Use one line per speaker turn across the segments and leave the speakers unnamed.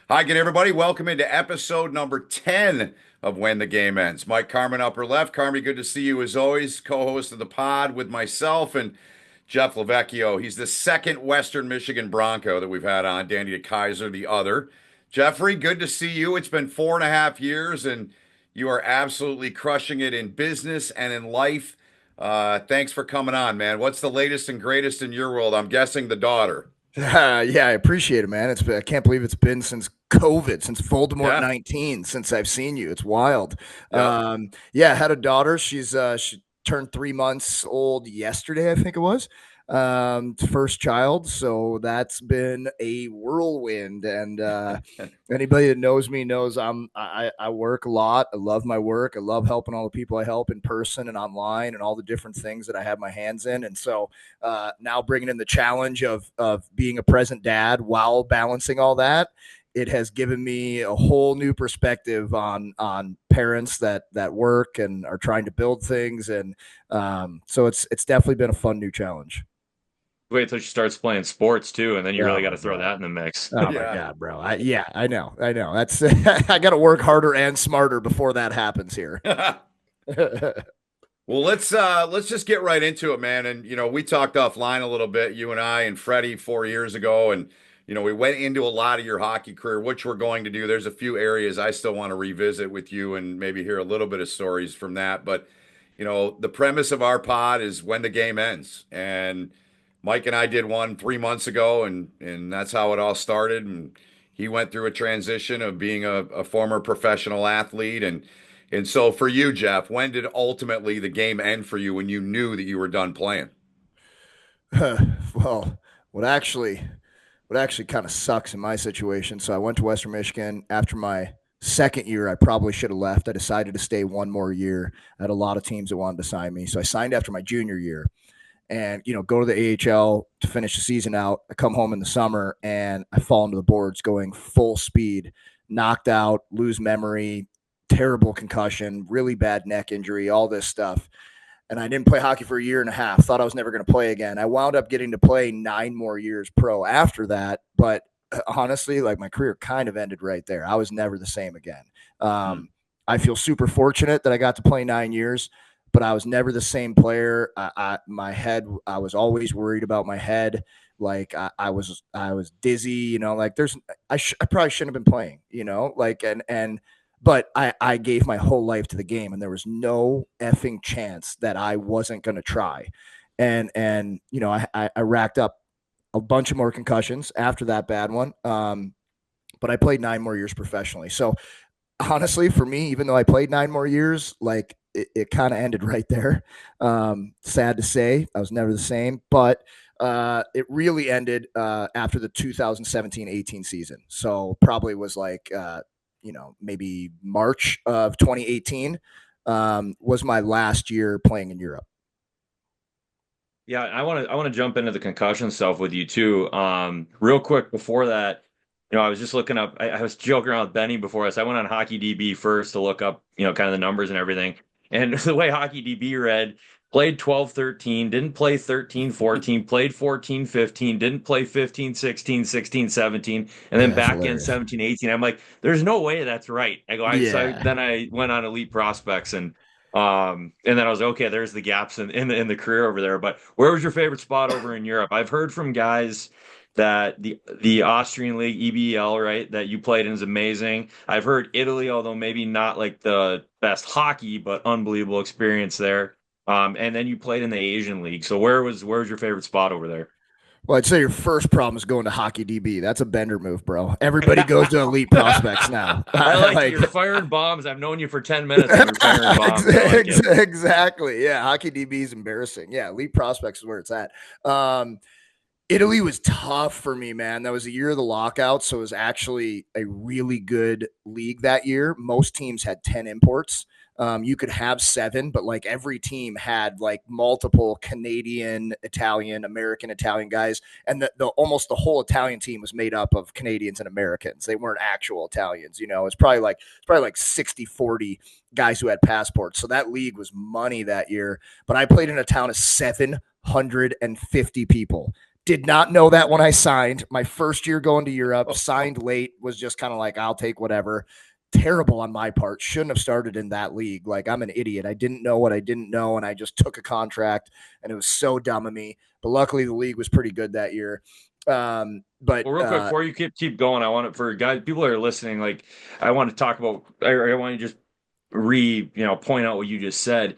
Hi again, everybody. Welcome into episode number 10 of When the Game Ends. Mike Carmen, upper left. Carmi, good to see you as always. Co-host of the pod with myself and Jeff Lovecchio. He's the second Western Michigan Bronco that we've had on. Danny DeKaiser, the other. Jeffrey, good to see you. It's been 4.5 years, and you are absolutely crushing it in business and in life. Thanks for coming on, man. What's the latest and greatest in your world? I'm guessing the daughter.
Yeah, I appreciate it, man. I can't believe it's been since COVID, since Voldemort
Yeah.
19, since I've seen you. It's wild.
Yep.
Yeah, I had a daughter. She turned 3 months old yesterday, I think it was. First child, so that's been a whirlwind. And anybody that knows me knows I work a lot. I love my work. I love helping all the people I help in person and online, and all the different things that I have my hands in. And so now bringing in the challenge of being a present dad while balancing all that, it has given me a whole new perspective on parents that work and are trying to build things. And so it's definitely been a fun new challenge.
Wait till she starts playing sports too, and then you
Oh
really got
my
to throw
god.
that in the mix.
Oh my
Yeah.
god, bro. I know. That's I got to work harder and smarter before that happens here.
Well, let's just get right into it, man. And we talked offline a little bit, you and I and Freddie 4 years ago, and we went into a lot of your hockey career, which we're going to do. There's a few areas I still want to revisit with you and maybe hear a little bit of stories from that. But the premise of our pod is when the game ends. And Mike and I did one 3 months ago, and that's how it all started. And he went through a transition of being a former professional athlete and so for you, Jeff, when did ultimately the game end for you when you knew that you were done playing?
Well, what actually what actually kind of sucks in my situation. So I went to Western Michigan after my second year. I probably should have left. I decided to stay one more year. I had a lot of teams that wanted to sign me, so I signed after my junior year. And go to the AHL to finish the season out. I come home in the summer and I fall into the boards going full speed, knocked out, lose memory, terrible concussion, really bad neck injury, all this stuff. And I didn't play hockey for a year and a half. Thought I was never going to play again. I wound up getting to play 9 more years pro after that, but honestly, like, my career kind of ended right there. I was never the same again.
Hmm.
Um, I feel super fortunate that I got to play 9 years, but I was never the same player. My head, I was always worried about my head. Like, I was dizzy. Like, I probably shouldn't have been playing. Like, but I gave my whole life to the game, and there was no effing chance that I wasn't going to try. And I racked up a bunch of more concussions after that bad one. But I played 9 more years professionally. So honestly, for me, even though I played 9 more years, like, it kind of ended right there. Sad to say, I was never the same, but it really ended after the 2017-18 season. So probably was like, maybe March of 2018 was my last year playing in Europe.
Yeah, I want to jump into the concussion stuff with you too. Real quick before that, I was just looking up. I was joking around with Benny before this. I went on Hockey DB first to look up, kind of the numbers and everything. And the way Hockey DB read, played 12-13, didn't play 13-14, played 14-15, didn't play 15-16, 16-17, and then
That's
back in
hilarious.
17-18. I'm like, there's no way that's right.
Yeah.
Then I went on Elite Prospects and then I was okay. There's the gaps in the career over there. But where was your favorite spot over in Europe? I've heard from guys that the Austrian league EBL, right, that you played in is amazing. I've heard Italy, although maybe not like the best hockey, but unbelievable experience there. And then you played in the Asian league. So where was your favorite spot over there?
Well, I'd say your first problem is going to Hockey DB. That's a bender move, bro. Everybody goes to Elite Prospects now.
I like it.
Like,
You're firing bombs. I've known you for 10 minutes and you're firing bombs. I like it.
exactly. Yeah, Hockey DB is embarrassing. Yeah, Elite Prospects is where it's at. Italy was tough for me, man. That was the year of the lockout, so it was actually a really good league that year. Most teams had 10 imports. You could have seven, but like every team had like multiple Canadian, Italian, American, Italian guys, and the almost the whole Italian team was made up of Canadians and Americans. They weren't actual Italians. It's probably like 60-40 guys who had passports. So that league was money that year. But I played in a town of 750 people. Did not know that when I signed. My first year going to Europe, signed late, was just kind of like, I'll take whatever. Terrible on my part. Shouldn't have started in that league. Like, I'm an idiot. I didn't know what I didn't know, and I just took a contract, and it was so dumb of me. But luckily, the league was pretty good that year. But
Well, real quick, before you keep going, I want it for guys, people that are listening, like I want to talk about, I want to just point out what you just said,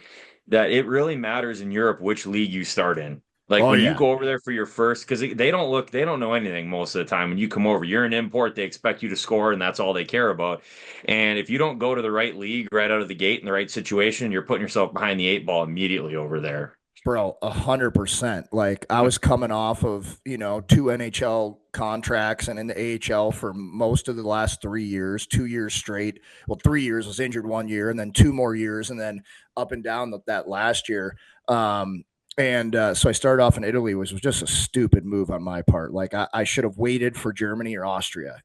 that it really matters in Europe which league you start in. Like
Oh
when you
yeah,
go over there for your first, because they don't know anything most of the time. When you come over, you're an import, they expect you to score, and that's all they care about. And if you don't go to the right league right out of the gate in the right situation, you're putting yourself behind the eight ball immediately over there.
bro, 100%. Like, I was coming off of, two NHL contracts and in the AHL for most of the last 3 years, 2 years straight. Well, 3 years, was injured 1 year, and then 2 more years, and then up and down that last year. So I started off in Italy, which was just a stupid move on my part. Like, I should have waited for Germany or Austria,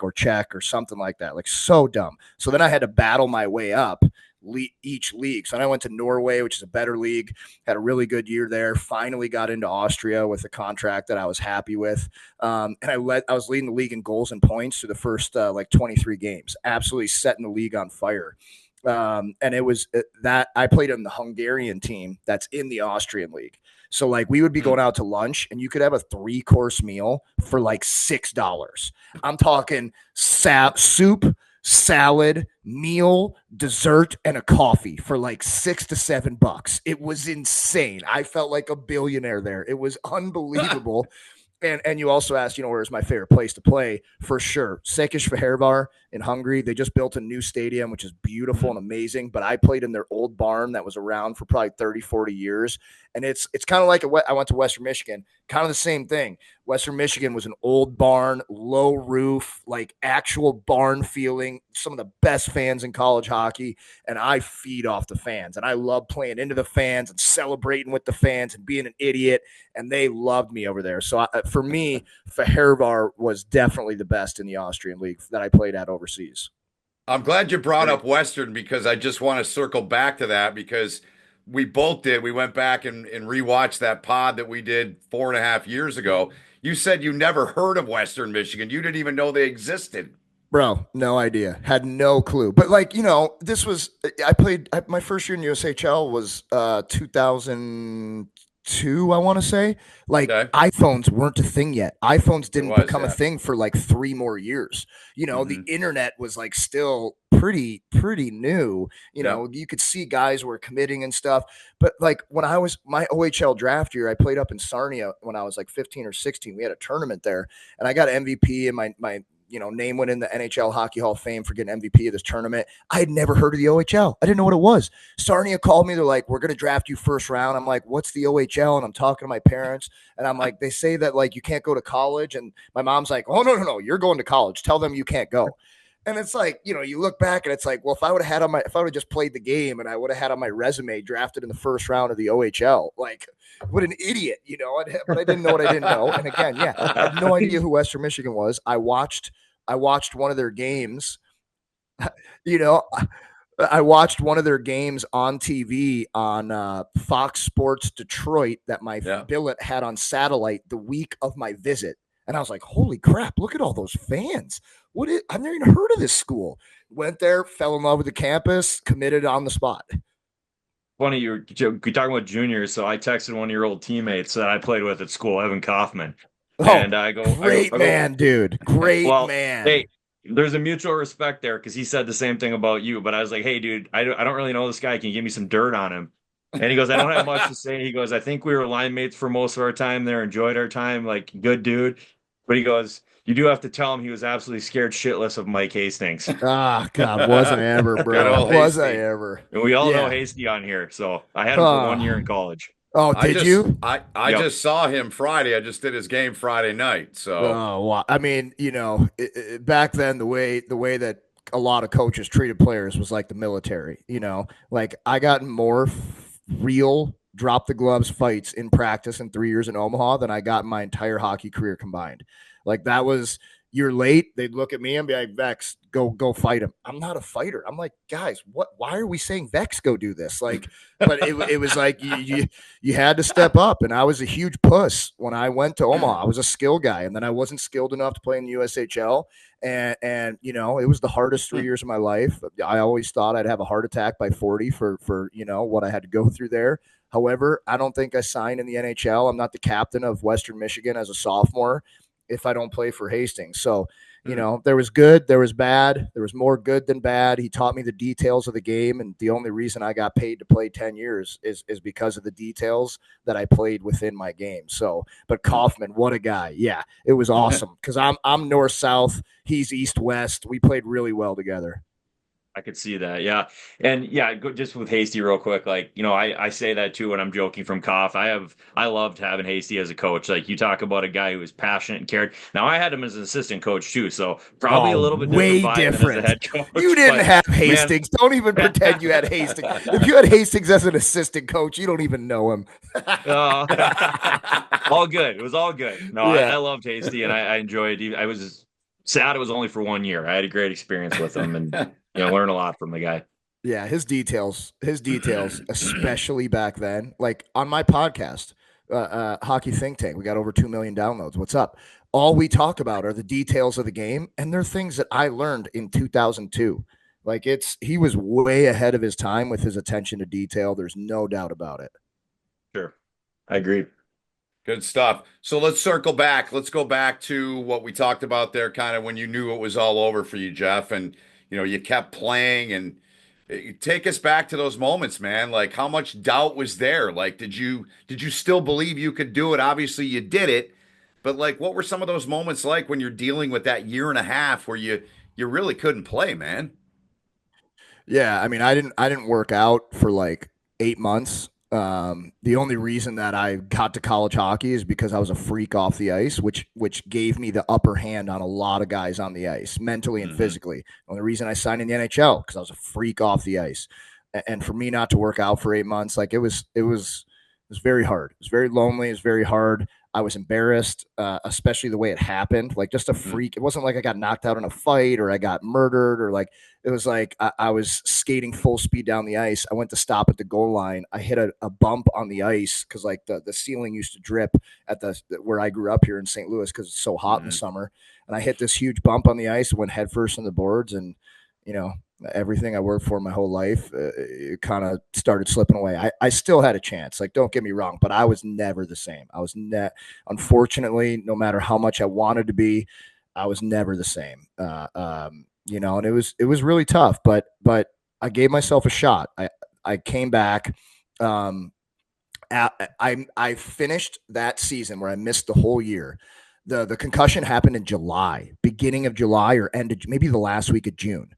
or Czech or something like that. Like, so dumb. So then I had to battle my way up each league. So then I went to Norway, which is a better league, had a really good year there. Finally got into Austria with a contract that I was happy with. And I was leading the league in goals and points through the first 23 games, absolutely setting the league on fire. And it was that I played on the Hungarian team that's in the Austrian league. So like we would be going out to lunch and you could have a 3-course meal for like $6. I'm talking soup, salad, meal, dessert, and a coffee for like $6 to $7. It was insane. I felt like a billionaire there. It was unbelievable. And you also asked, where's my favorite place to play? For sure, Székesfehérvár in Hungary. They just built a new stadium, which is beautiful and amazing. But I played in their old barn that was around for probably 30, 40 years. And it's kind of like I went to Western Michigan, kind of the same thing. Western Michigan was an old barn, low roof, like actual barn feeling, some of the best fans in college hockey. And I feed off the fans. And I love playing into the fans and celebrating with the fans and being an idiot. And they loved me over there. So for me, Fehervar was definitely the best in the Austrian league that I played at overseas.
I'm glad you brought up Western because I just want to circle back to that because we both did. We went back and rewatched that pod that we did 4.5 years ago. You said you never heard of Western Michigan. You didn't even know they existed.
Bro, no idea. Had no clue. But this was my first year in USHL was 2002, I want to say. Like
Okay.
iPhones weren't a thing yet. iPhones didn't become a
Yeah.
thing for like 3 more years. The internet was like still pretty new. You could see guys were committing and stuff. But like when I was my OHL draft year, I played up in Sarnia when I was like 15 or 16. We had a tournament there and I got MVP and my name went in the NHL Hockey Hall of Fame for getting MVP of this tournament. I had never heard of the OHL. I didn't know what it was. Sarnia called me. They're like, we're going to draft you first round. I'm like, what's the OHL? And I'm talking to my parents and I'm like, they say that like you can't go to college. And my mom's like, oh, no. You're going to college. Tell them you can't go. And it's like, you look back and it's like, well, if I would have just played the game and I would have had on my resume drafted in the first round of the OHL, like what an idiot, but I didn't know what I didn't know. And again, yeah, I had no idea who Western Michigan was. I watched one of their games, I watched one of their games on TV on Fox Sports Detroit that my billet had on satellite the week of my visit. And I was like, holy crap, look at all those fans. I've never even heard of this school. Went there, fell in love with the campus, committed on the spot.
Funny, you're talking about juniors. So I texted one of your old teammates that I played with at school, Evan Kaufman. And I go,
great man, dude. Great man.
Hey, there's a mutual respect there because he said the same thing about you. But I was like, hey, dude, I don't really know this guy. Can you give me some dirt on him? And he goes, I don't have much to say. He goes, I think we were line mates for most of our time there, enjoyed our time, like good dude. But he goes, you do have to tell him he was absolutely scared shitless of Mike Hastings.
Ah, God, wasn't I ever, bro? Was I ever?
And we all know Hasty on here. So I had him for 1 year in college.
Oh, did you?
I just saw him Friday. I just did his game Friday night. So,
well, I mean, back then the way that a lot of coaches treated players was like the military. Like I got more real drop the gloves fights in practice in 3 years in Omaha than I got in my entire hockey career combined. Like that was you're late, they'd look at me and be like, Vex, go fight him. I'm not a fighter. I'm like, guys, why are we saying Vex go do this? Like, but it was like you had to step up. And I was a huge puss when I went to Omaha. I was a skill guy, and then I wasn't skilled enough to play in the USHL. And you know, it was the hardest 3 years of my life. I always thought I'd have a heart attack by 40 for you know what I had to go through there. However, I don't think I signed in the NHL. I'm not the captain of Western Michigan as a sophomore if I don't play for Hastings. So, you know, there was good, there was bad, there was more good than bad. He taught me the details of the game. And the only reason I got paid to play 10 years is because of the details that I played within my game. So, but Kaufman, what a guy. Yeah, it was awesome because I'm north-south, he's east-west. We played really well together.
I could see that. Yeah. And yeah, just with Hasty real quick, like, you know, I say that too when I'm joking from Koff. I loved having Hasty as a coach. Like, you talk about a guy who was passionate and cared. Now, I had him as an assistant coach too, so probably a little bit
way
different than as a head coach.
You didn't have Hastings. Don't even pretend you had Hastings. If you had Hastings as an assistant coach, you don't even know him.
All good. It was all good. No, yeah. I loved Hasty, and I enjoyed it. I was sad it was only for 1 year. I had a great experience with him, and you know, learn a lot from the guy.
Yeah, his details, especially back then. Like on my podcast, Hockey Think Tank, we got over 2 million downloads. What's up? All we talk about are the details of the game, and they're things that I learned in 2002. Like he was way ahead of his time with his attention to detail. There's no doubt about it.
Sure, I agree.
Good stuff. So let's circle back. Let's go back to what we talked about there, kind of when you knew it was all over for you, Jeff, and you know you kept playing. And take us back to those moments, man. Like, how much doubt was there? Like, did you still believe you could do it? Obviously, you did it, but like, what were some of those moments like when you're dealing with that year and a half where you really couldn't play, man?
Yeah, I mean, I didn't work out for like 8 months. The only reason that I got to college hockey is because I was a freak off the ice, which gave me the upper hand on a lot of guys on the ice, mentally and physically. The only reason I signed in the NHL because I was a freak off the ice, and for me not to work out for 8 months, like it was very hard. It was very lonely. It was very hard. I was embarrassed, especially the way it happened. Like just a freak. It wasn't like I got knocked out in a fight or I got murdered or like it was like I was skating full speed down the ice. I went to stop at the goal line. I hit a bump on the ice because like the ceiling used to drip at where I grew up here in St. Louis because it's so hot in the summer. And I hit this huge bump on the ice, went headfirst on the boards, and you know, everything I worked for my whole life, it kind of started slipping away. I still had a chance. Like, don't get me wrong, but I was never the same. I was unfortunately, no matter how much I wanted to be, I was never the same. You know, and it was really tough, but I gave myself a shot. I came back. I finished that season where I missed the whole year. The concussion happened in July, beginning of July or ended maybe the last week of June.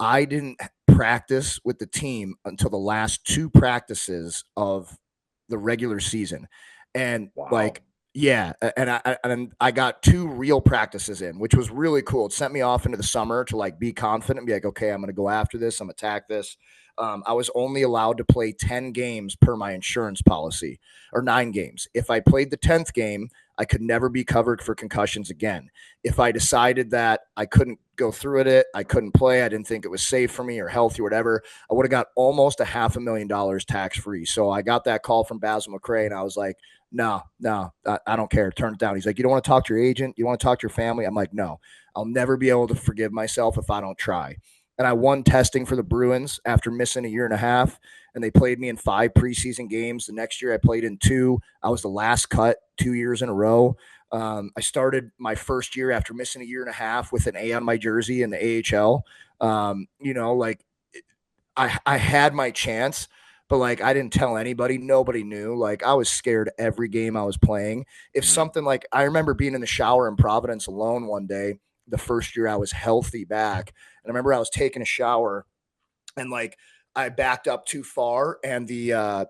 I didn't practice with the team until the last 2 practices of the regular season. And like, yeah. And I got 2 real practices in, which was really cool. It sent me off into the summer to like be confident and be like, okay, I'm going to go after this. I'm attack this. I was only allowed to play 10 games per my insurance policy, or 9 games. If I played the 10th game, I could never be covered for concussions again. If I decided that I couldn't go through it, I couldn't play, I didn't think it was safe for me or healthy or whatever, I would have got almost $500,000 tax-free. So I got that call from Basil McRae, and I was like, no, I don't care. Turn it down. He's like, you don't want to talk to your agent? You want to talk to your family? I'm like, no, I'll never be able to forgive myself if I don't try. And I won testing for the Bruins after missing a year and a half, and they played me in 5 preseason games. The next year I played in 2. I was the last cut 2 years in a row. I started my first year after missing a year and a half with an A on my jersey in the AHL. You know, like I had my chance, but like I didn't tell anybody. Nobody knew. Like I was scared every game I was playing. If something like I remember being in the shower in Providence alone one day, the first year I was healthy back. And I remember I was taking a shower and like I backed up too far and the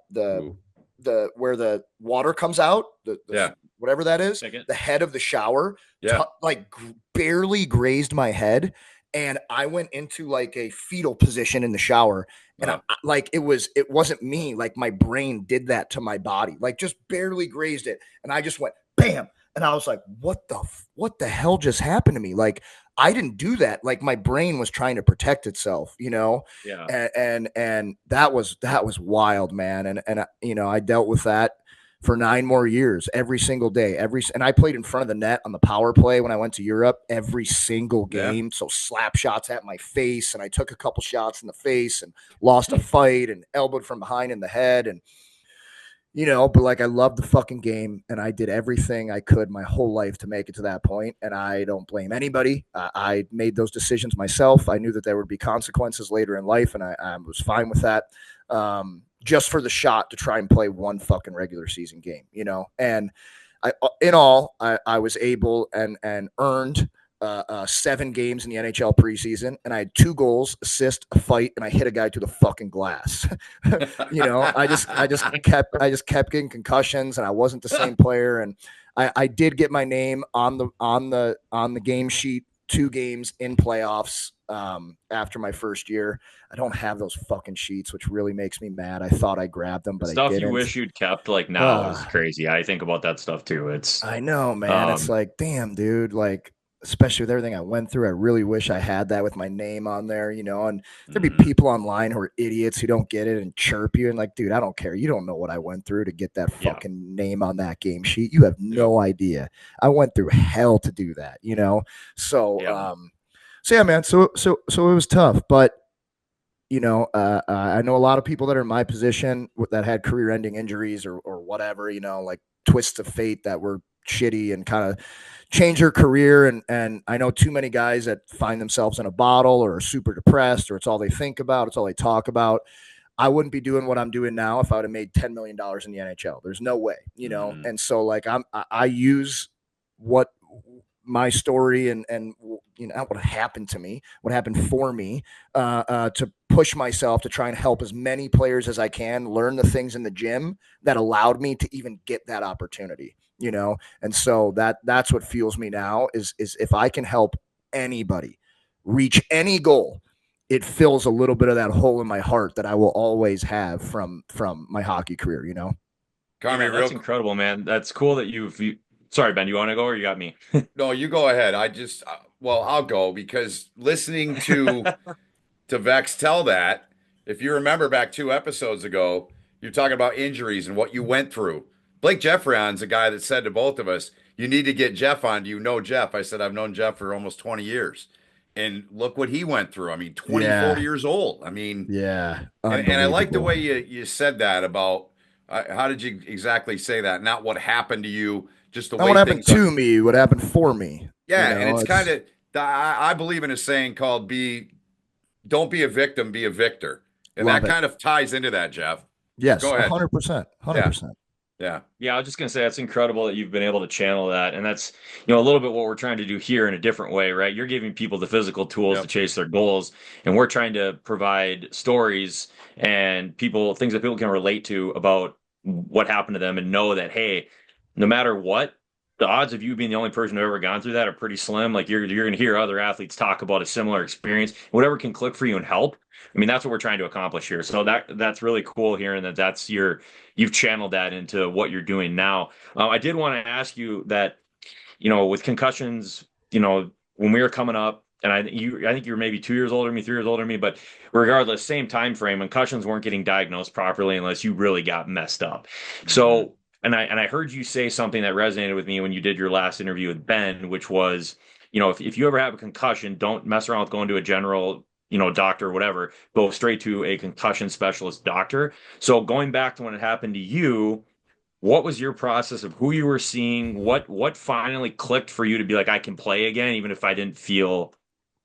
where the water comes out, whatever that is, the head of the shower, barely grazed my head. And I went into like a fetal position in the shower. And it wasn't me. Like my brain did that to my body, like just barely grazed it. And I just went bam. And I was like, what the hell just happened to me? Like, I didn't do that. Like, my brain was trying to protect itself, you know?
Yeah.
And that was wild, man. And you know, I dealt with that for 9 more years, every single day, and I played in front of the net on the power play when I went to Europe every single game. Yeah. So slap shots at my face, and I took a couple shots in the face and lost a fight and elbowed from behind in the head. And, you know, but like, I loved the fucking game, and I did everything I could my whole life to make it to that point. And I don't blame anybody. I made those decisions myself. I knew that there would be consequences later in life, and I was fine with that. Just for the shot to try and play one fucking regular season game, you know? And I was able and earned 7 games in the NHL preseason, and I had 2 goals, assist, a fight, and I hit a guy to the fucking glass. You know, I just kept getting concussions, and I wasn't the same player. And I did get my name on the game sheet 2 games in playoffs after my first year. I don't have those fucking sheets, which really makes me mad. I thought I grabbed them, but
stuff
I didn't.
You wish you'd kept, like, now is crazy. I think about that stuff too.
I know, man. It's like, damn, dude, like, especially with everything I went through, I really wish I had that with my name on there, you know. And there'd be people online who are idiots who don't get it and chirp you, and like, dude, I don't care. You don't know what I went through to get that fucking name on that game sheet. You have no idea. I went through hell to do that, you know. So yeah, man. So it was tough, but you know, I know a lot of people that are in my position that had career-ending injuries or whatever, you know, like twists of fate that were shitty and kind of change their career. And I know too many guys that find themselves in a bottle or are super depressed, or it's all they think about, it's all they talk about. I wouldn't be doing what I'm doing now if I would have made $10 million in the NHL. There's no way, you know. And so, like, I use what my story and you know, what happened to me, what happened for me, to push myself to try and help as many players as I can learn the things in the gym that allowed me to even get that opportunity, you know. And so that's what fuels me now is if I can help anybody reach any goal, it fills a little bit of that hole in my heart that I will always have from my hockey career, you know.
Carmi, that's incredible, man. That's cool that sorry, Ben, you want to go or you got me?
No, you go ahead. I'll go, because listening to Vex tell that, if you remember back 2 episodes ago, you're talking about injuries and what you went through. Blake Jeffrion's a guy that said to both of us, you need to get Jeff on. Do you know Jeff? I said, I've known Jeff for almost 20 years. And look what he went through. I mean, 24 years old. I mean,
yeah.
And I like the way you said that about, how did you exactly say that? Not what happened to you, just the way
what happened to me, what happened for me.
Yeah, you know, and it's kind of, I believe in a saying called don't be a victim, be a victor. And that kind of ties into that, Jeff.
Yes, go ahead. 100%. 100%.
Yeah.
Yeah, I was just going to say that's incredible that you've been able to channel that. And that's, you know, a little bit what we're trying to do here in a different way, right? You're giving people the physical tools to chase their goals, and we're trying to provide stories and things that people can relate to about what happened to them and know that, hey, no matter what, the odds of you being the only person who ever gone through that are pretty slim. Like, you're going to hear other athletes talk about a similar experience, whatever can click for you and help. I mean, that's what we're trying to accomplish here. So that's really cool hearing that you've channeled that into what you're doing now. I did want to ask you that, you know, with concussions, you know, when we were coming up, and I think you were maybe 2 years older than me, 3 years older than me, but regardless, same time frame, concussions weren't getting diagnosed properly unless you really got messed up. So, and I heard you say something that resonated with me when you did your last interview with Ben, which was, you know, if you ever have a concussion, don't mess around with going to a general, you know, doctor or whatever, go straight to a concussion specialist doctor. So going back to when it happened to you, what was your process of who you were seeing? What finally clicked for you to be like, I can play again, even if I didn't feel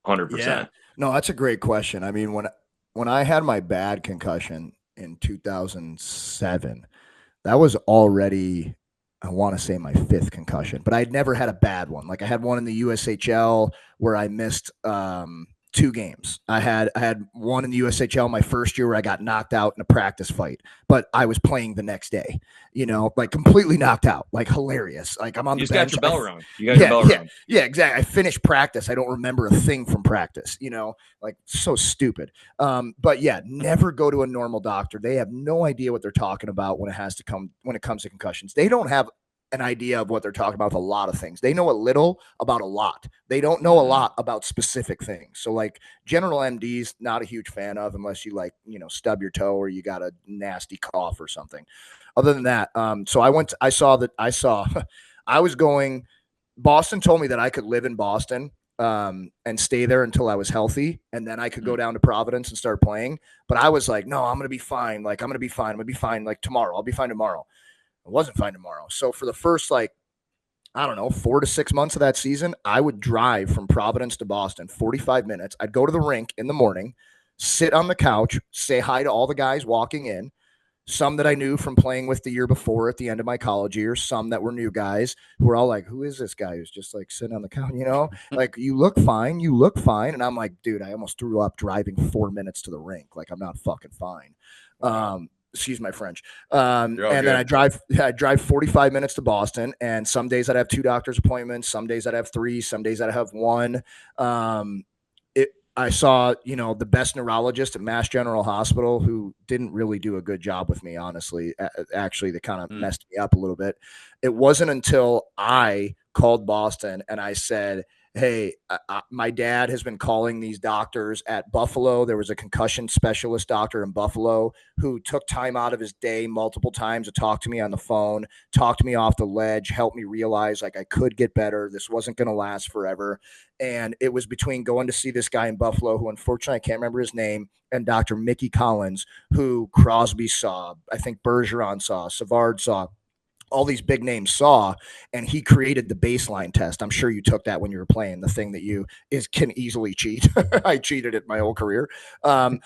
100%?
Yeah. No, that's a great question. I mean, when I had my bad concussion in 2007, that was already, I want to say, my 5th concussion, but I'd never had a bad one. Like, I had one in the USHL where I missed 2 games. I had one in the USHL my first year where I got knocked out in a practice fight, but I was playing the next day, you know, like completely knocked out, like hilarious. Like, I'm on the bench.
You got your bell rung. You got your bell rung.
Yeah, exactly. I finished practice. I don't remember a thing from practice, you know, like, so stupid. But yeah, never go to a normal doctor. They have no idea what they're talking about when it comes to concussions. They don't have an idea of what they're talking about with a lot of things. They know a little about a lot. They don't know a lot about specific things. So like general MDs, not a huge fan of unless you like, stub your toe or you got a nasty cough or something. Other than that, so I was going, Boston told me that I could live in Boston and stay there until I was healthy. And then I could go down to Providence and start playing. But I was like, no, I'm going to be fine. Like, I'm going to be fine. I'm going to be fine. Like tomorrow, I'll be fine tomorrow. I wasn't fine tomorrow. So for the first, like, I don't know, 4 to 6 months of that season, I would drive from Providence to Boston, 45 minutes. I'd go to the rink in the morning, sit on the couch, say hi to all the guys walking in, some that I knew from playing with the year before at the end of my college year, some that were new guys who were all like, who is this guy who's just like sitting on the couch, like, you look fine. And I'm like, dude, I almost threw up driving 4 minutes to the rink. Like, I'm not fucking fine. Excuse my French. And then I drive 45 minutes to Boston, and some days I'd have 2 doctor's appointments. Some days I'd have 3, some days I'd have 1. I saw, the best neurologist at Mass General Hospital, who didn't really do a good job with me, honestly. Actually, that kind of messed me up a little bit. It wasn't until I called Boston and I said, hey, my dad has been calling these doctors at Buffalo. There was a concussion specialist doctor in Buffalo who took time out of his day multiple times to talk to me on the phone, talked me off the ledge, helped me realize like I could get better. This wasn't going to last forever. And it was between going to see this guy in Buffalo, who unfortunately I can't remember his name, and Dr. Mickey Collins, who Crosby saw, I think Bergeron saw, Savard saw, all these big names saw, and he created the baseline test. I'm sure you took that when you were playing, the thing that can easily cheat. I cheated it my whole career. But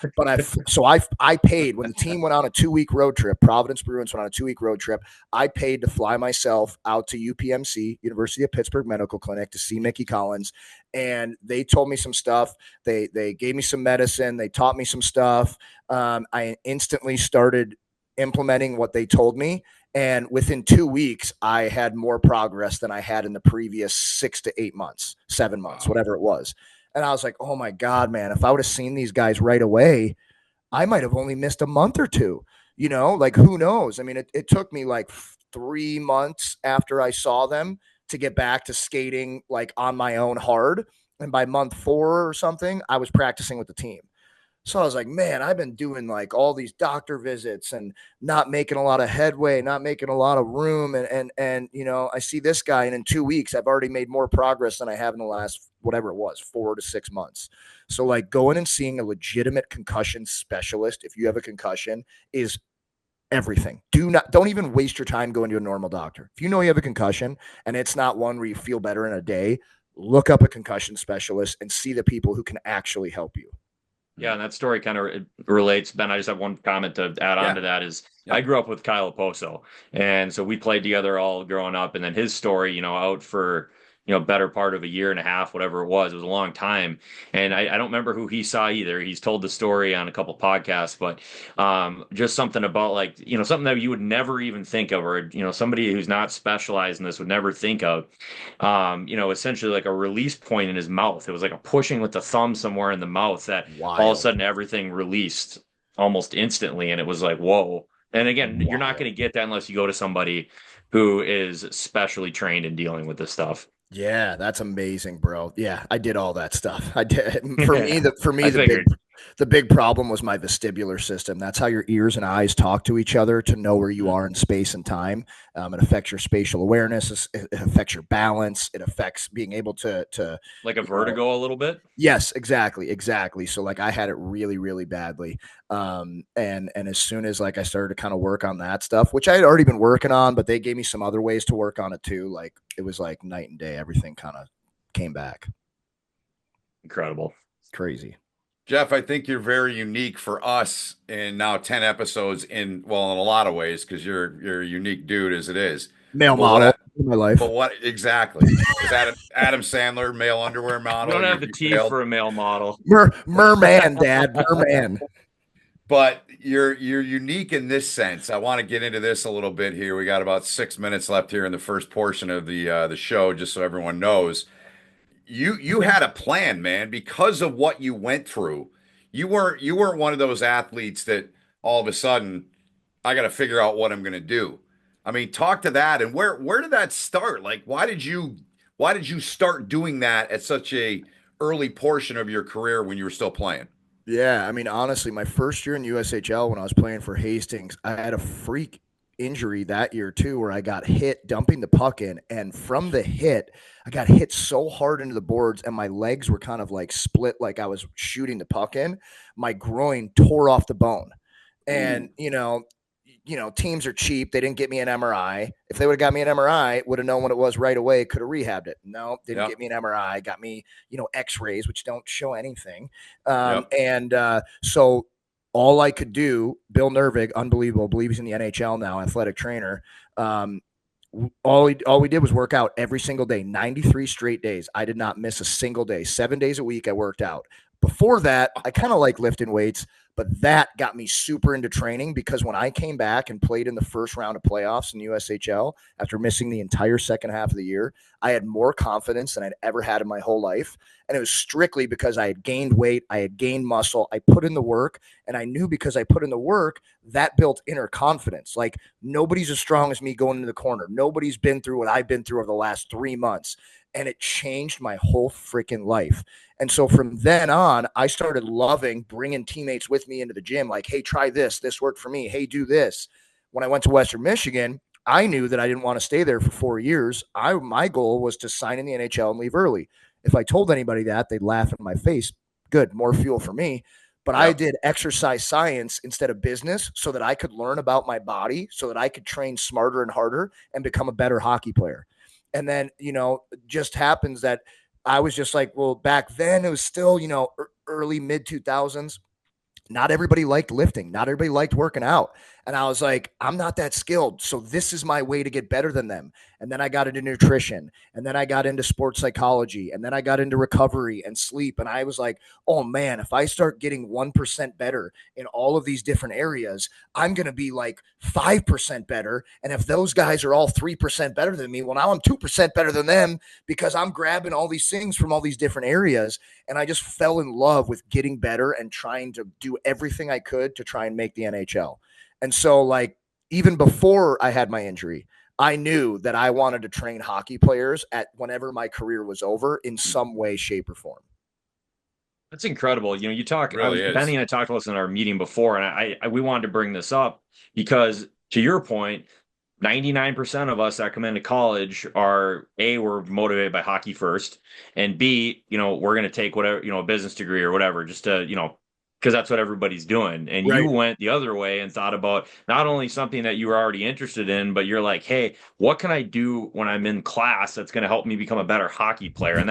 I paid when the team went on a 2-week road trip. Providence Bruins went on a 2-week road trip. I paid to fly myself out to UPMC, University of Pittsburgh Medical Clinic, to see Mickey Collins. And they told me some stuff. They gave me some medicine. They taught me some stuff. I instantly started implementing what they told me. And within 2 weeks, I had more progress than I had in the previous 6 to 8 months, 7 months, whatever it was. And I was like, oh my God, man, if I would have seen these guys right away, I might have only missed a month or two, like who knows? I mean, it took me like 3 months after I saw them to get back to skating like on my own hard. And by month 4 or something, I was practicing with the team. So I was like, man, I've been doing like all these doctor visits and not making a lot of headway, not making a lot of room. And I see this guy, and in 2 weeks, I've already made more progress than I have in the last, whatever it was, 4 to 6 months. So like going and seeing a legitimate concussion specialist, if you have a concussion, is everything. Don't even waste your time going to a normal doctor. If you know you have a concussion and it's not one where you feel better in a day, look up a concussion specialist and see the people who can actually help you.
Yeah, and that story kind of relates. Ben, I just have one comment to add on to that is I grew up with Kyle Oposo. And so we played together all growing up. And then his story, out for, better part of a year and a half, whatever it was. It was a long time. And I don't remember who he saw either. He's told the story on a couple podcasts, but just something about like, something that you would never even think of, or, somebody who's not specialized in this would never think of, essentially like a release point in his mouth. It was like a pushing with the thumb somewhere in the mouth that all of a sudden everything released almost instantly. And it was like, whoa. And again, you're not going to get that unless you go to somebody who is specially trained in dealing with this stuff.
Yeah, that's amazing, bro. Yeah, I did all that stuff. I did. For me, the big problem was my vestibular system. That's how your ears and eyes talk to each other to know where you are in space and time. It affects your spatial awareness. It affects your balance. It affects being able to
like a vertigo a little bit.
Yes, exactly. So like I had it really, really badly. And as soon as like I started to kind of work on that stuff, which I had already been working on, but they gave me some other ways to work on it too. Like it was like night and day. Everything kind of came back.
Incredible.
Crazy.
Jeff, I think you're very unique for us in now 10 episodes in a lot of ways, because you're a unique dude as it is.
Male model in my life.
But what exactly? Is Adam Sandler, male underwear model?
You don't have the teeth for a male model.
Merman, Dad. Merman.
But you're unique in this sense. I want to get into this a little bit here. We got about 6 minutes left here in the first portion of the show, just so everyone knows. You had a plan, man, because of what you went through. You weren't one of those athletes that all of a sudden I got to figure out what I'm going to do. I mean, talk to that. And where did that start? Like, why did you start doing that at such a early portion of your career when you were still playing?
Yeah, I mean, honestly, my first year in USHL when I was playing for Hastings, I had a freak injury that year too, where I got hit dumping the puck in, and from the hit, I got hit so hard into the boards, and my legs were kind of like split, like I was shooting the puck in. My groin tore off the bone, and
Ooh,
teams are cheap. They didn't get me an MRI. If they would have got me an MRI, would have known what it was right away, could have rehabbed it. No, didn't
yep,
get me an MRI. Got me, X-rays, which don't show anything.
yep.
So all I could do, Bill Nervig, unbelievable, I believe he's in the NHL now, athletic trainer. All we did was work out every single day, 93 straight days. I did not miss a single day. 7 days a week, I worked out. Before that, I kind of like lifting weights, but that got me super into training because when I came back and played in the first round of playoffs in USHL after missing the entire second half of the year, I had more confidence than I'd ever had in my whole life. And it was strictly because I had gained weight, I had gained muscle, I put in the work, and I knew because I put in the work, that built inner confidence. Like nobody's as strong as me going into the corner. Nobody's been through what I've been through over the last 3 months. And it changed my whole freaking life. And so from then on, I started loving bringing teammates with me into the gym. Like, hey, try this. This worked for me. Hey, do this. When I went to Western Michigan, I knew that I didn't want to stay there for 4 years. My goal was to sign in the NHL and leave early. If I told anybody that, they'd laugh in my face. Good, more fuel for me. But I
Yep.
did exercise science instead of business so that I could learn about my body, so that I could train smarter and harder and become a better hockey player. And then, just happens that I was just like, well, back then it was still, early mid 2000s. Not everybody liked lifting. Not everybody liked working out. And I was like, I'm not that skilled. So this is my way to get better than them. And then I got into nutrition. And then I got into sports psychology. And then I got into recovery and sleep. And I was like, oh man, if I start getting 1% better in all of these different areas, I'm going to be like 5% better. And if those guys are all 3% better than me, well, now I'm 2% better than them because I'm grabbing all these things from all these different areas. And I just fell in love with getting better and trying to do everything I could to try and make the NHL. And so, like, even before I had my injury, I knew that I wanted to train hockey players at whenever my career was over in some way, shape, or form.
That's incredible. You talk.
It really
Benny
is.
and I talked about this in our meeting before, and we wanted to bring this up because, to your point, 99% of us that come into college are A, we're motivated by hockey first, and B, we're going to take whatever, a business degree or whatever, just to, because that's what everybody's doing. And you
Right.
went the other way and thought about not only something that you were already interested in, but you're like, hey, what can I do when I'm in class that's going to help me become a better hockey player? And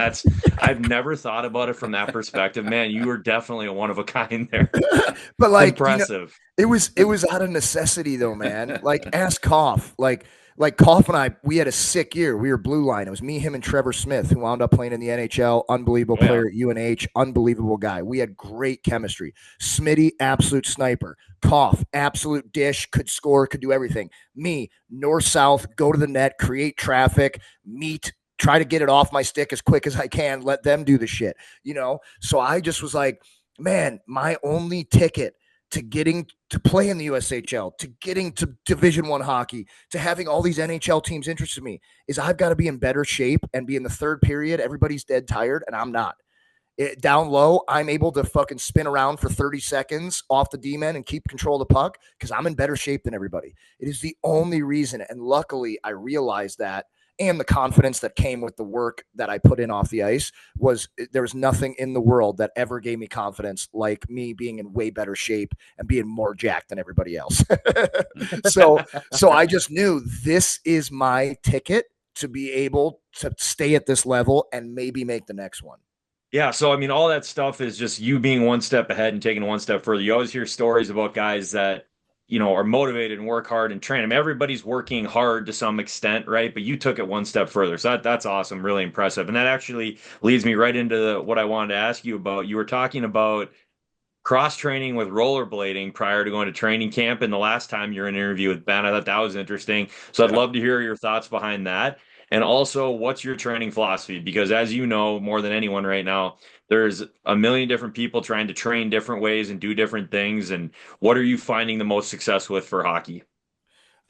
I've never thought about it from that perspective. Man, you were definitely a one of a kind there.
But like,
Impressive.
it was out of necessity though, man. Like ask Koff. Like Koff and I, we had a sick year. We were blue line. It was me, him, and Trevor Smith, who wound up playing in the NHL. Unbelievable
Oh, yeah.
player at UNH. Unbelievable guy. We had great chemistry. Smitty, absolute sniper. Koff, absolute dish, could score, could do everything. Me, north south, go to the net, create traffic, meet, try to get it off my stick as quick as I can, let them do the shit. So I just was like, man, my only ticket to getting to play in the USHL, to getting to Division One hockey, to having all these NHL teams interested in me is I've got to be in better shape and be in the third period. Everybody's dead tired, and I'm not. Down low, I'm able to fucking spin around for 30 seconds off the D-man and keep control of the puck because I'm in better shape than everybody. It is the only reason. And luckily, I realized that, and the confidence that came with the work that I put in off the ice was there was nothing in the world that ever gave me confidence like me being in way better shape and being more jacked than everybody else. so so I just knew this is my ticket to be able to stay at this level and maybe make the next one.
Yeah, so I mean, all that stuff is just you being one step ahead and taking one step further. You always hear stories about guys that, are motivated and work hard and train. I mean, everybody's working hard to some extent, right? But you took it one step further. So that's awesome, really impressive. And that actually leads me right into what I wanted to ask you about. You were talking about cross training with rollerblading prior to going to training camp. And the last time you were in an interview with Ben, I thought that was interesting. So I'd
Yep.
love to hear your thoughts behind that. And also, what's your training philosophy? Because as you know, more than anyone right now, there's a million different people trying to train different ways and do different things. And what are you finding the most success with for hockey?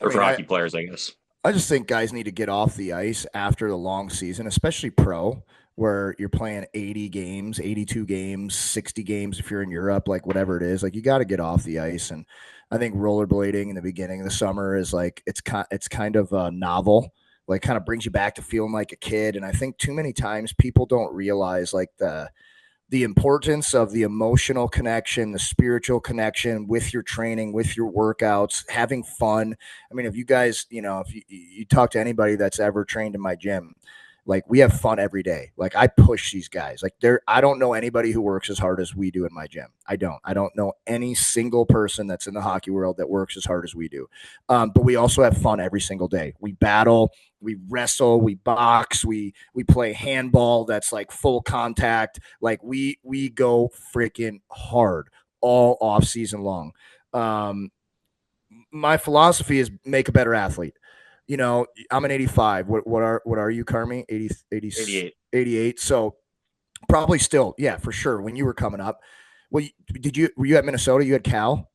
or for hockey players, I guess.
I just think guys need to get off the ice after the long season, especially pro, where you're playing 80 games, 82 games, 60 games if you're in Europe, like whatever it is. Like you got to get off the ice. And I think rollerblading in the beginning of the summer is like it's kind of novel, like kind of brings you back to feeling like a kid. And I think too many times people don't realize like the importance of the emotional connection, the spiritual connection with your training, with your workouts, having fun. I mean, if you guys, if you talk to anybody that's ever trained in my gym, like we have fun every day. Like I push these guys. Like I don't know anybody who works as hard as we do in my gym. I don't know any single person that's in the hockey world that works as hard as we do. But we also have fun every single day. We battle, we wrestle, we box, we play handball that's like full contact. Like we go freaking hard all off season long. My philosophy is make a better athlete. I'm an 85. What are you, Carmi? 80, 80,
88.
88. So probably still, yeah, for sure. When you were coming up, well, were you at Minnesota? You had Cal?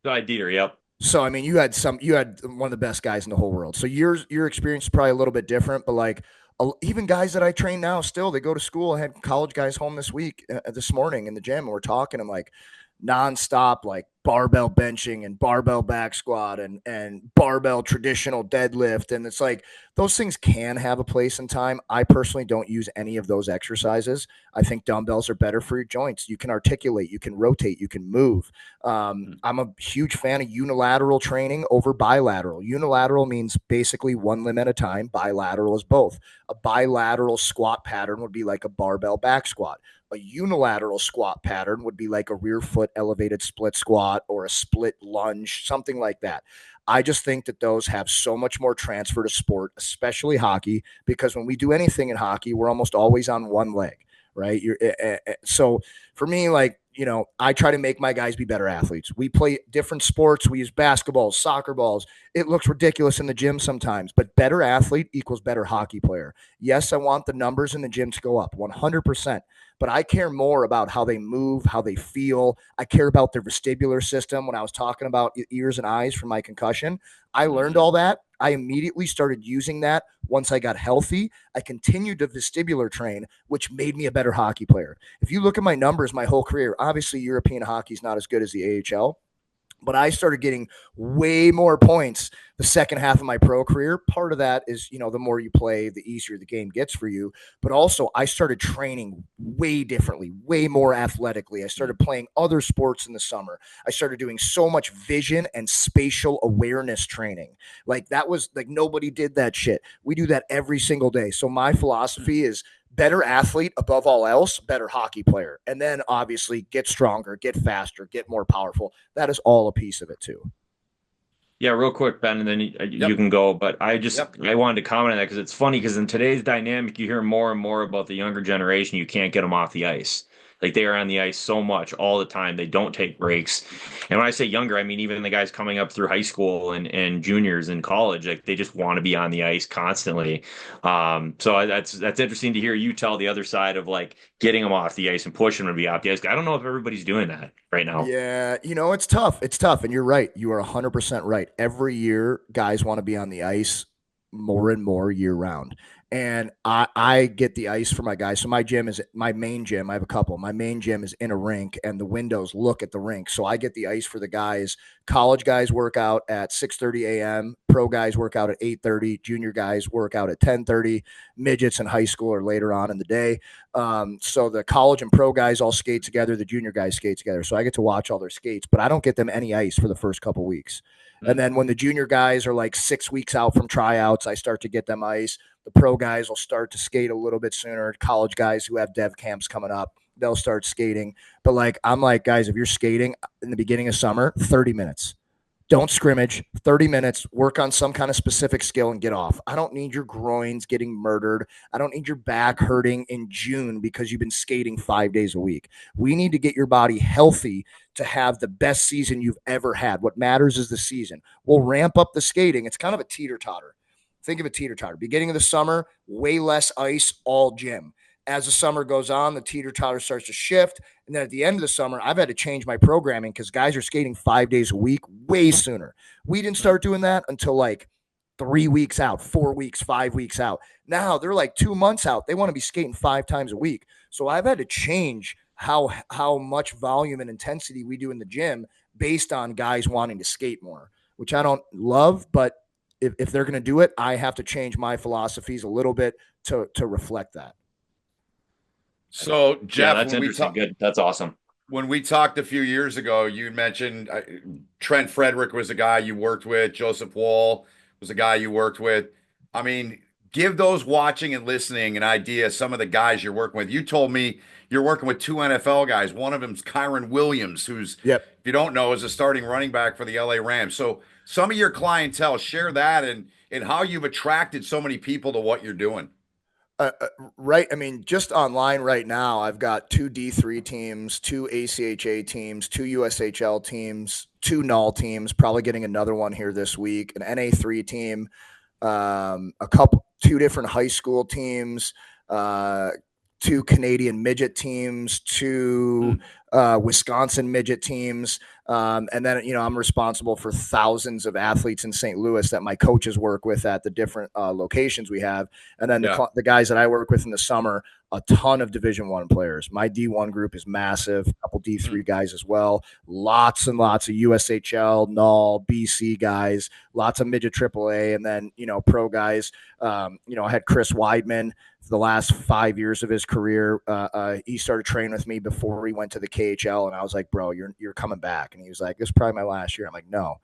Dieter, yep.
So I mean, you had one of the best guys in the whole world. So your experience is probably a little bit different, but like even guys that I train now, still they go to school. I had college guys home this morning in the gym, and we're talking. I'm like nonstop, like barbell benching and barbell back squat and barbell traditional deadlift, and it's like those things can have a place in time. I personally don't use any of those exercises. I think dumbbells are better for your joints. You can articulate, you can rotate, you can move. I'm a huge fan of unilateral training over bilateral. Unilateral means basically one limb at a time. Bilateral is both. A bilateral squat pattern would be like a barbell back squat. A unilateral squat pattern would be like a rear foot elevated split squat or a split lunge, something like that. I just think that those have so much more transfer to sport, especially hockey, because when we do anything in hockey, we're almost always on one leg, right? So for me, like, I try to make my guys be better athletes. We play different sports. We use basketballs, soccer balls. It looks ridiculous in the gym sometimes, but better athlete equals better hockey player. Yes, I want the numbers in the gym to go up 100%, but I care more about how they move, how they feel. I care about their vestibular system. When I was talking about ears and eyes from my concussion, I learned all that. I immediately started using that once I got healthy. I continued to vestibular train, which made me a better hockey player. If you look at my numbers my whole career, obviously European hockey is not as good as the AHL, but I started getting way more points the second half of my pro career. Part of that is, the more you play, the easier the game gets for you. But also, I started training way differently, way more athletically. I started playing other sports in the summer. I started doing so much vision and spatial awareness training. Like that was like nobody did that shit. We do that every single day. So my philosophy is better athlete above all else, better hockey player. And then obviously get stronger, get faster, get more powerful. That is all a piece of it too.
Yeah, real quick, Ben, and then you can go. But I wanted to comment on that because it's funny because in today's dynamic, you hear more and more about the younger generation. You can't get them off the ice. Like they are on the ice so much all the time. They don't take breaks. And when I say younger, I mean even the guys coming up through high school and juniors in college, like they just want to be on the ice constantly. So that's interesting to hear you tell the other side of like getting them off the ice and pushing them to be off the ice. I don't know if everybody's doing that right now.
Yeah, it's tough. It's tough. And you're right. You are 100% right. Every year, guys want to be on the ice more and more year round. And I get the ice for my guys. So my gym is my main gym. I have a couple. My main gym is in a rink and the windows look at the rink. So I get the ice for the guys. College guys work out at 6:30 a.m. Pro guys work out at 8:30. Junior guys work out at 10:30. Midgets in high school are later on in the day. So the college and pro guys all skate together. The junior guys skate together. So I get to watch all their skates, but I don't get them any ice for the first couple weeks. And then when the junior guys are like 6 weeks out from tryouts, I start to get them ice. The pro guys will start to skate a little bit sooner. College guys who have dev camps coming up, they'll start skating. But like, I'm like, guys, if you're skating in the beginning of summer, 30 minutes. Don't scrimmage, 30 minutes, work on some kind of specific skill and get off. I don't need your groins getting murdered. I don't need your back hurting in June because you've been skating 5 days a week. We need to get your body healthy to have the best season you've ever had. What matters is the season. We'll ramp up the skating. It's kind of a teeter-totter. Think of a teeter-totter. Beginning of the summer, way less ice, all gym. As the summer goes on, the teeter-totter starts to shift. And then at the end of the summer, I've had to change my programming because guys are skating 5 days a week way sooner. We didn't start doing that until like 3 weeks out, 4 weeks, 5 weeks out. Now they're like 2 months out. They want to be skating 5 times a week. So I've had to change how much volume and intensity we do in the gym based on guys wanting to skate more, which I don't love, but if they're going to do it, I have to change my philosophies a little bit to reflect that.
So Jeff,
that's interesting. Good. That's awesome.
When we talked a few years ago, you mentioned Trent Frederick was a guy you worked with. Joseph Wall was a guy you worked with. I mean, give those watching and listening an idea of some of the guys you're working with. You told me you're working with 2 NFL guys. One of them's Kyron Williams, who's, if you don't know, is a starting running back for the LA Rams. So some of your clientele, share that and how you've attracted so many people to what you're doing.
Right. I mean, just online right now, I've got 2 D3 teams, 2 ACHA teams, 2 USHL teams, 2 NUL teams, probably getting another one here this week, an NA3 team, 2 different high school teams, 2 Canadian midget teams, 2 Wisconsin midget teams. And then, I'm responsible for thousands of athletes in St. Louis that my coaches work with at the different locations we have. And then the guys that I work with in the summer, a ton of Division I players. My D1 group is massive, a couple D3 guys as well. Lots and lots of USHL, NUL, BC guys, lots of midget AAA, and then, pro guys. I had Chris Weidman for the last 5 years of his career. He started training with me before he went to the KHL, and I was like, bro, you're coming back. And he was like, this is probably my last year. I'm like, no,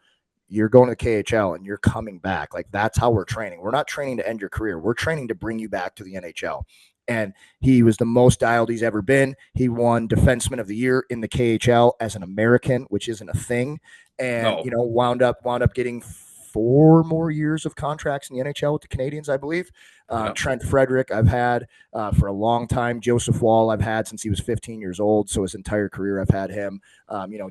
you're going to the KHL and you're coming back. Like, that's how we're training. We're not training to end your career. We're training to bring you back to the NHL. And he was the most dialed he's ever been. He won Defenseman of the Year in the KHL as an American, which isn't a thing. And, wound up getting 4 more years of contracts in the NHL with the Canadians, I believe. Trent Frederick, I've had for a long time. Joseph Wall, I've had since he was 15 years old. So his entire career, I've had him.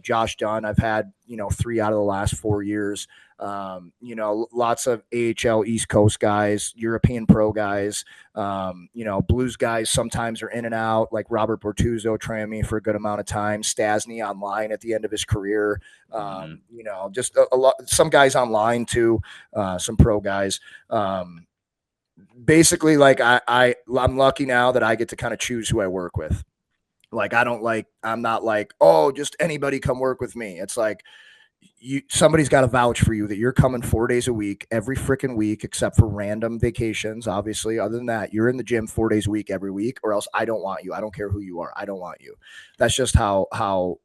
Josh Dunn, I've had, 3 out of the last 4 years. Lots of AHL East Coast guys, European pro guys, Blues guys sometimes are in and out, like Robert Bortuzzo trained me for a good amount of time, Stasny online at the end of his career, just a lot, some guys online too, some pro guys. Basically, like I'm lucky now that I get to kind of choose who I work with. Like, I'm not like, oh, just anybody come work with me. It's like, somebody's got to vouch for you that you're coming 4 days a week, every freaking week, except for random vacations. Obviously, other than that, you're in the gym 4 days a week, every week, or else I don't want you. I don't care who you are. I don't want you. That's just how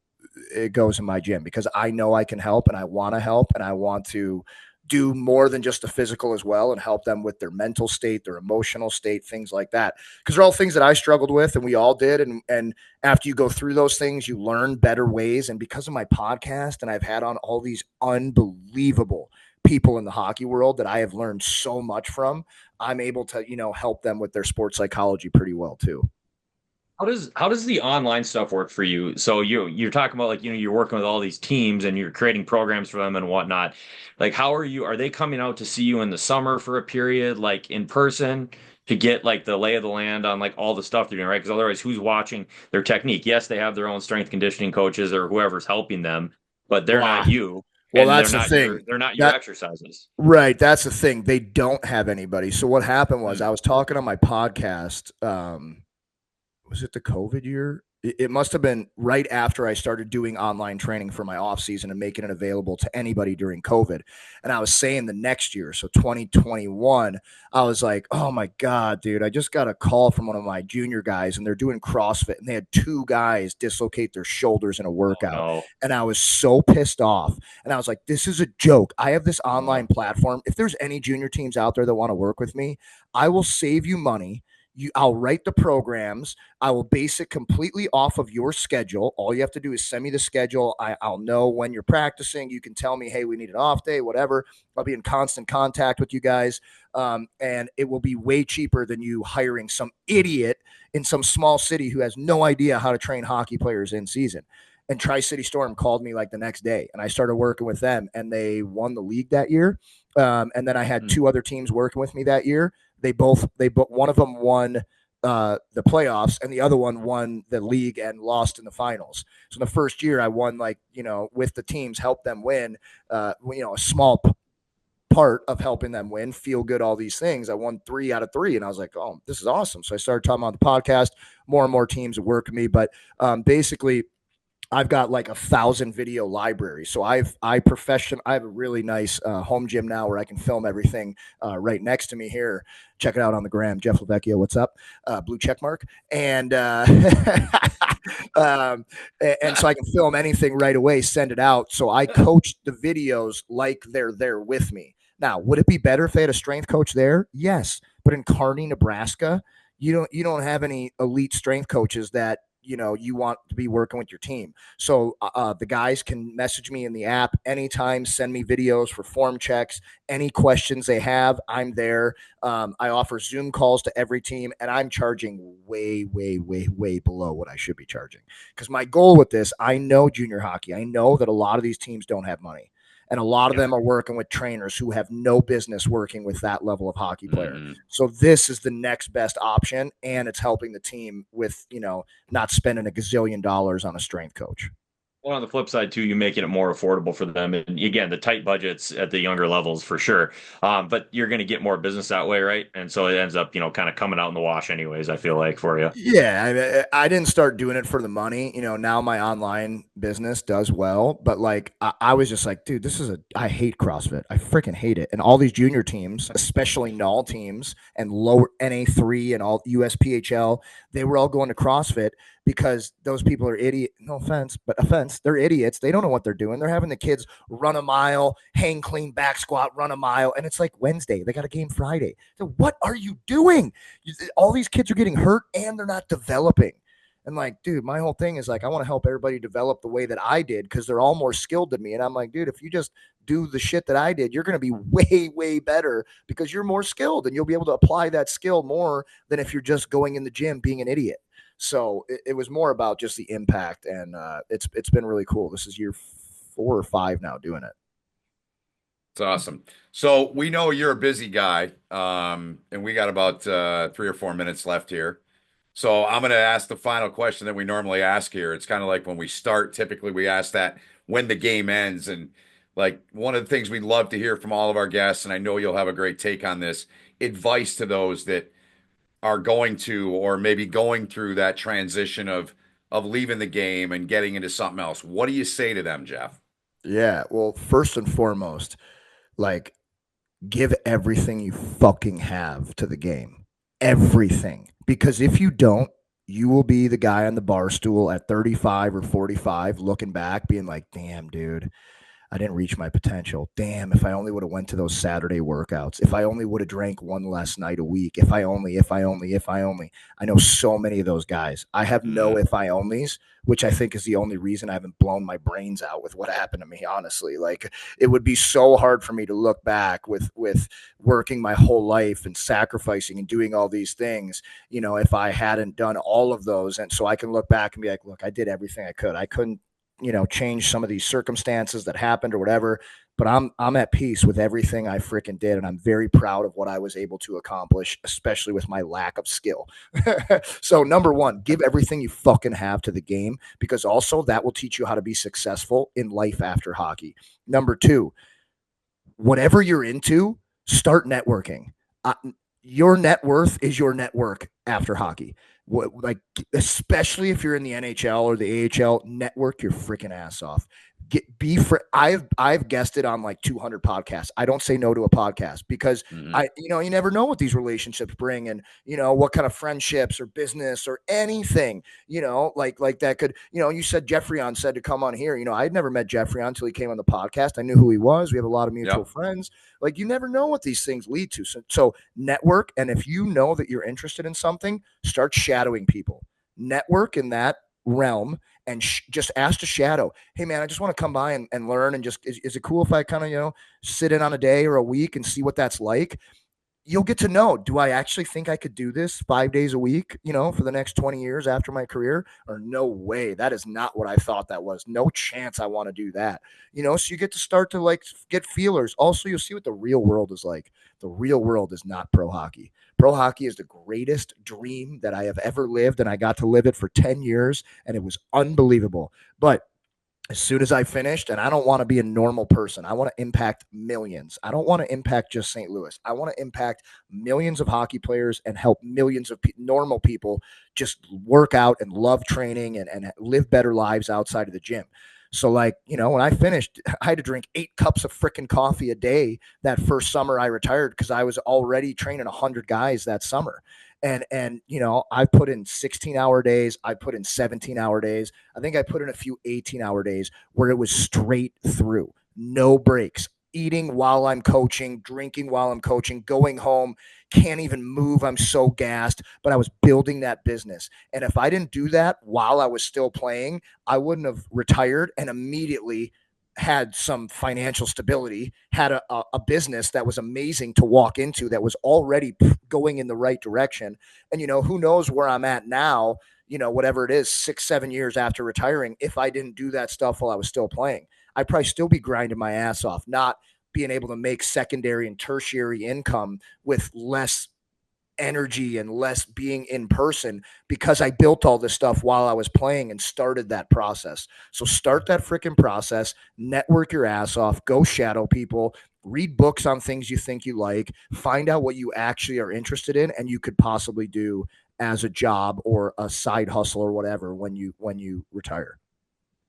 it goes in my gym, because I know I can help and I want to help and I want to do more than just the physical as well and help them with their mental state, their emotional state, things like that. Because they're all things that I struggled with and we all did. And after you go through those things, you learn better ways. And because of my podcast, and I've had on all these unbelievable people in the hockey world that I have learned so much from, I'm able to, help them with their sports psychology pretty well too.
How does the online stuff work for you? So you're talking about, like, you're working with all these teams and you're creating programs for them and whatnot. Like, are they coming out to see you in the summer for a period, like in person, to get like the lay of the land on like all the stuff they're doing, right? Because otherwise, who's watching their technique? Yes, they have their own strength conditioning coaches or whoever's helping them, but they're not you.
Well, that's the thing.
They're not your exercises.
Right. That's the thing. They don't have anybody. So what happened was I was talking on my podcast, was it the COVID year? It must have been right after I started doing online training for my off season and making it available to anybody during COVID. And I was saying the next year, so 2021, I was like, oh my God, dude, I just got a call from one of my junior guys and they're doing CrossFit and they had 2 guys dislocate their shoulders in a workout. Oh, no. And I was so pissed off. And I was like, this is a joke. I have this online platform. If there's any junior teams out there that want to work with me, I will save you money. I'll write the programs. I will base it completely off of your schedule. All you have to do is send me the schedule. I'll know when you're practicing. You can tell me, hey, we need an off day, whatever. I'll be in constant contact with you guys. And it will be way cheaper than you hiring some idiot in some small city who has no idea how to train hockey players in season. And Tri-City Storm called me like the next day and I started working with them and they won the league that year. And then I had 2 other teams working with me that year. They both one of them won the playoffs, and the other one won the league and lost in the finals. So in the first year, I won, like, with the teams, helped them win. A small part of helping them win, feel good, all these things. I won 3 out of 3, and I was like, oh, this is awesome. So I started talking about the podcast. More and more teams that work with me, but basically, I've got like 1,000 video library. So I have a really nice home gym now where I can film everything right next to me here. Check it out on the gram. Jeff Lovecchio, what's up? Blue check mark. And and so I can film anything right away, send it out. So I coach the videos like they're there with me. Now, would it be better if they had a strength coach there? Yes. But in Kearney, Nebraska, you don't have any elite strength coaches that you want to be working with your team. So the guys can message me in the app anytime, send me videos for form checks, any questions they have, I'm there. I offer Zoom calls to every team, and I'm charging way, way, way, way below what I should be charging. Because my goal with this, I know junior hockey, I know that a lot of these teams don't have money. And a lot of them are working with trainers who have no business working with that level of hockey player. Mm-hmm. So this is the next best option, and it's helping the team with, not spending $1 gazillion on a strength coach.
Well, on the flip side, too, you're making it more affordable for them. And again, the tight budgets at the younger levels for sure. But you're going to get more business that way, right? And so it ends up, kind of coming out in the wash anyways, I feel like, for you.
Yeah. I didn't start doing it for the money. Now my online business does well. But like, I was just like, dude, I hate CrossFit. I freaking hate it. And all these junior teams, especially null teams and lower NA3 and all USPHL, they were all going to CrossFit because those people are idiot. No offense, but offense. They're idiots. They don't know what they're doing. They're having the kids run a mile, hang clean, back squat, run a mile. And it's like Wednesday. They got a game Friday. So what are you doing? All these kids are getting hurt and they're not developing. And like, dude, my whole thing is like, I want to help everybody develop the way that I did because they're all more skilled than me. And I'm like, dude, if you just do the shit that I did, you're going to be way, way better because you're more skilled and you'll be able to apply that skill more than if you're just going in the gym being an idiot. So it was more about just the impact, and it's been really cool. This is year 4 or 5 now doing it.
It's awesome. So we know you're a busy guy, and we got about 3 or 4 minutes left here. So I'm going to ask the final question that we normally ask here. It's kind of like when we start, typically we ask that when the game ends. And like one of the things we'd love to hear from all of our guests, and I know you'll have a great take on this, advice to those that are going to or maybe going through that transition of leaving the game and getting into something else. What do you say to them, Jeff?
Yeah, well, first and foremost, like, give everything you fucking have to the game. Everything. Because if you don't, you will be the guy on the bar stool at 35 or 45 looking back being like, damn, dude, I didn't reach my potential. Damn, if I only would have went to those Saturday workouts. If I only would have drank one less night a week. If I only. I know so many of those guys. I have no if I onlys, which I think is the only reason I haven't blown my brains out with what happened to me, honestly. Like, it would be so hard for me to look back with working my whole life and sacrificing and doing all these things, if I hadn't done all of those. And so I can look back and be like, look, I did everything I could. I couldn't change some of these circumstances that happened or whatever, but I'm at peace with everything I freaking did. And I'm very proud of what I was able to accomplish, especially with my lack of skill. So number one, give everything you fucking have to the game, because also that will teach you how to be successful in life after hockey. Number two, whatever you're into, start networking. Your net worth is your network after hockey. Like, especially if you're in the NHL or the AHL, network your freaking ass off. I've guested on like 200 podcasts. I don't say no to a podcast because you never know what these relationships bring, and what kind of friendships or business or anything, like that could, you said Jeffrey said to come on here. I'd never met Jeffrey until he came on the podcast. I knew who he was. We have a lot of mutual friends. Like, you never know what these things lead to. So network. And if you know that you're interested in something, start shadowing people, network in that realm, and just ask to shadow. Hey man, I just want to come by and learn. And just, is it cool if I kind of, sit in on a day or a week and see what that's like? you'll get to know, do I actually think I could do this 5 days a week, for the next 20 years after my career? Or no way. That is not what I thought that was. No chance I want to do that. So you get to start to like get feelers. Also, you'll see what the real world is like. The real world is not pro hockey. Pro hockey is the greatest dream that I have ever lived, and I got to live it for 10 years, and it was unbelievable. But as soon as I finished, and I don't want to be a normal person. I want to impact millions. I don't want to impact just St. Louis. I want to impact millions of hockey players and help millions of normal people just work out and love training and live better lives outside of the gym. So, like, when I finished, I had to drink 8 cups of freaking coffee a day that first summer I retired because I was already training 100 guys that summer. And I put in 16-hour days. I put in 17-hour days. I think I put in a few 18-hour days where it was straight through, no breaks, eating while I'm coaching, drinking while I'm coaching, going home, can't even move. I'm so gassed, but I was building that business. And if I didn't do that while I was still playing, I wouldn't have retired and immediately had some financial stability, had a business that was amazing to walk into, that was already going in the right direction. And, who knows where I'm at now, whatever it is, 6-7 years after retiring, if I didn't do that stuff while I was still playing, I'd probably still be grinding my ass off, not being able to make secondary and tertiary income with less energy and less being in person because I built all this stuff while I was playing and started that process. So start that freaking process, network your ass off, go shadow people, read books on things you think you like, find out what you actually are interested in and you could possibly do as a job or a side hustle or whatever when you retire.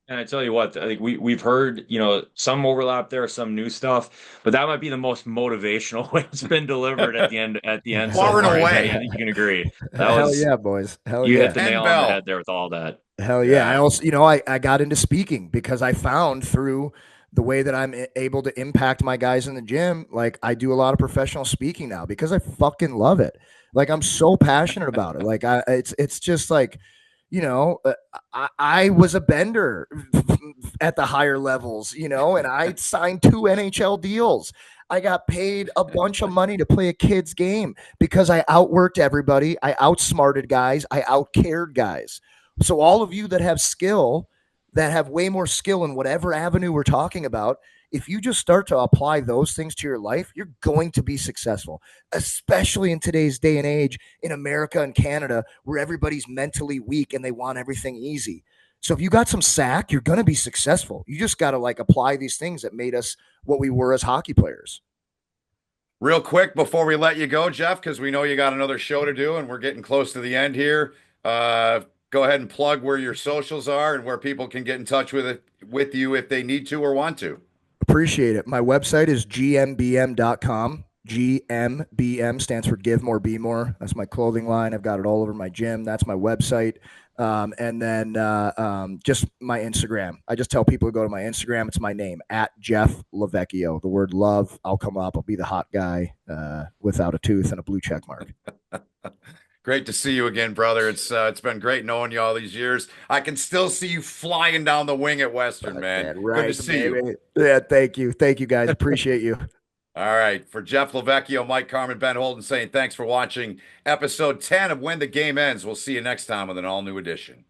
And I tell you what, I think we've heard, some overlap there, some new stuff, but that might be the most motivational way it's been delivered at the end so
Far and
far.
away.
I think you can agree. That
Hell
was
yeah, boys. Hell
You hit
yeah.
the
And
nail on the head
Bell.
there with all that.
Hell yeah. I
Yeah.
also, I got into speaking because I found through the way that I'm able to impact my guys in the gym, like I do a lot of professional speaking now because I fucking love it. Like I'm so passionate about it. Like it's just like, I was a bender at the higher levels, and I signed 2 NHL deals. I got paid a bunch of money to play a kid's game because I outworked everybody. I outsmarted guys. I outcared guys. So all of you that have skill, that have way more skill in whatever avenue we're talking about, if you just start to apply those things to your life, you're going to be successful, especially in today's day and age in America and Canada, where everybody's mentally weak and they want everything easy. So if you got some sack, you're going to be successful. You just got to like apply these things that made us what we were as hockey players.
Real quick before we let you go, Jeff, because we know you got another show to do and we're getting close to the end here. Go ahead and plug where your socials are and where people can get in touch with you if they need to or want to.
Appreciate it. My website is gmbm.com. GMBM stands for Give More, Be More. That's my clothing line. I've got it all over my gym. That's my website. And then just my Instagram. I just tell people to go to my Instagram. It's my name, at Jeff Lovecchio. The word love, I'll come up. I'll be the hot guy without a tooth and a blue check mark.
Great to see you again, brother. It's been great knowing you all these years. I can still see you flying down the wing at Western, man.
Right,
Good to see
baby.
you.
Yeah, thank you. Thank you, guys. Appreciate you.
All right. For Jeff Lovecchio, Mike Carmen, Ben Holden saying thanks for watching episode 10 of When the Game Ends. We'll see you next time with an all new edition.